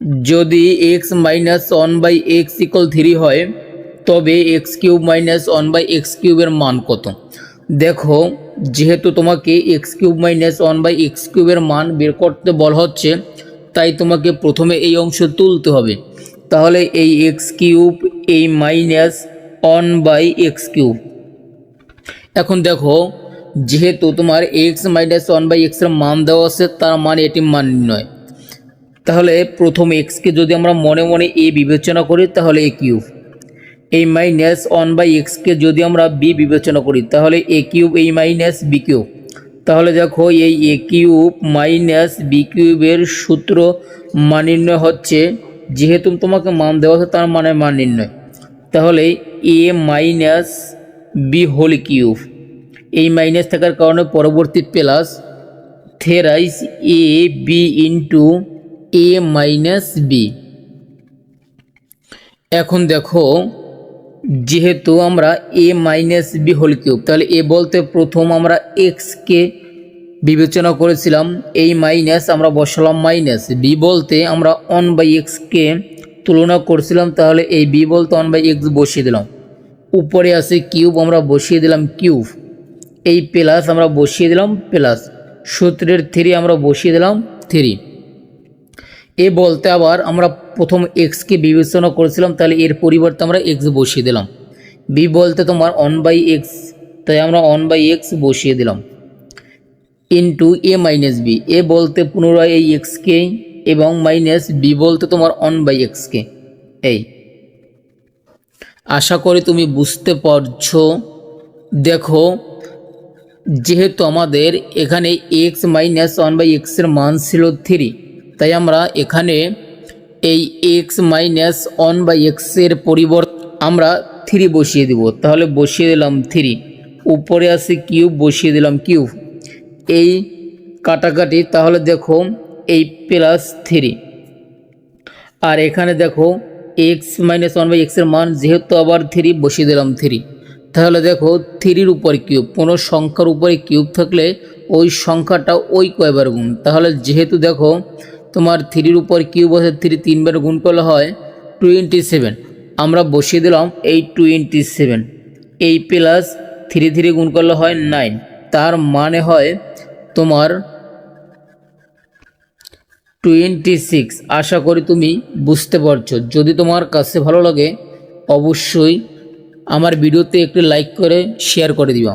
যদি x minus one by x equal 3 হয় তবে x cube minus one by x কিউবের মান কত। দেখো, যেহেতু তোমাকে x cube minus one by x কিউবের মান বের করতে বলা হচ্ছে, তাই তোমাকে প্রথমে এই অংশ তুলতে হবে। তাহলে এই এক্স কিউব, এই minus one by x cube. এখন দেখো, যেহেতু তোমার এক্স মাইনাস ওয়ান বাই এক্সের মান দেওয়া আছে, তার মানে এটি মান নির্ণয়। তাহলে প্রথম এক্সকে যদি আমরা মনে মনে এ বিবেচনা করি তাহলে এ কিউব, এই মাইনাস ওয়ান বাই এক্সকে যদি আমরা বি বিবেচনা করি তাহলে এ কিউব এই মাইনাস বি কিউব। তাহলে দেখো, এই এ কিউব মাইনাস বি কিউবের সূত্র মান নির্ণয় হচ্ছে, যেহেতু তোমাকে মান দেওয়া আছে তার মানে মান নির্ণয়। তাহলে এ মাইনাস বি হোল কিউব, এই মাইনাস থাকার কারণে পরবর্তী plus থেরাইস A B into A minus B. এখন দেখো, যেহেতু আমরা এ মাইনাস বি হোল কিউব, তাহলে এ বলতে প্রথম আমরা এক্সকে বিবেচনা করেছিলাম, এই মাইনাস আমরা বসালাম মাইনাস, বি বলতে আমরা ওয়ান বাই এক্সকে তুলনা করছিলাম, তাহলে এই বি বলতে ওয়ান বাই এক্স বসিয়ে দিলাম। উপরে আছে কিউব, আমরা বসিয়ে দিলাম কিউব। এই প্লাস আমরা বসিয়ে দিলাম প্লাস, সূত্রের 3 আমরা বসিয়ে দিলাম 3। এ বলতে আবার আমরা প্রথম এক্সকে বিবেচনা করেছিলাম, তাহলে এর পরিবর্তে আমরা এক্স বসিয়ে দিলাম। বি বলতে তোমার ওয়ান বাই এক্স, তাই আমরা ওয়ান বাই এক্স বসিয়ে দিলাম ইন্টু এ মাইনাস বি। এ বলতে পুনরায় এই এক্সকে এবং মাইনাস বি বলতে তোমার ওয়ান বাই এক্সকে। এই আশা করি তুমি বুঝতে পারছো। দেখো, যেহেতু আমাদের এখানে এক্স মাইনাস ওয়ান বাই এক্সের মান ছিল 3, তাই আমরা এখানে এই এক্স মাইনাস ওয়ান বাই এক্সের পরিবর্তে আমরা 3 বসিয়ে দিব। তাহলে বসিয়ে দিলাম 3, উপরে আছে কিউব, বসিয়ে দিলাম কিউব। এই কাটাকাটি, তাহলে দেখো এই প্লাস 3, আর এখানে দেখো এক্স মাইনাস ওয়ান বাই এক্সের মান যেহেতু আবার 3, বসিয়ে দিলাম 3। তাহলে দেখো 3-র উপর কিউব, কোনো সংখ্যার উপরে কিউব থাকলে ওই সংখ্যাটা ওই কয়বার গুণ। তাহলে যেহেতু দেখো তোমার 3-র উপর কিউব আছে, 3 3বার গুণ করলে হয় 27, আমরা বসিয়ে দিলাম এই 27। এই প্লাস 3 3 গুণ করলে হয় 9, তার মানে হয় তোমার 26। আশা করি তুমি বুঝতে পারছো। যদি তোমার কাছে ভালো লাগে অবশ্যই আমার ভিডিওতে একটি লাইক করে শেয়ার করে দিবা।